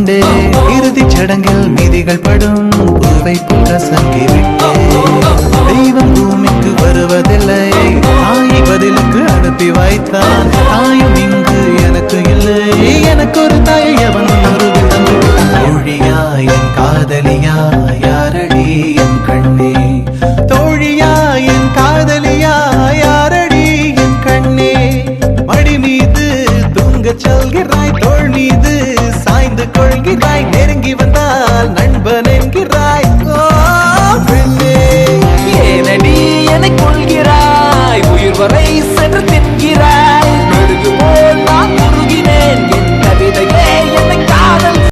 கொண்டே இறுதிச் சடங்கில் மீதிகள் படும் பூவை கசங்கி விட்டே. தெய்வம் பூமிக்கு வருவதில்லை, தாயை பதிலுக்கு அனுப்பி வைத்தான். தாயும் இங்கு எனக்கு இல்லை, எனக்கு ஒரு தாயை அவன் உருவில் தந்து. தோழியா என் காதலியா யாரடி என் கண்ணே, தோழியா என் காதலியா யாரடி என் கண்ணே. மடி மீது தூங்கச் சொல்கிறாய், தோள் மீது சாய்ந்து கொள்கிறாய்.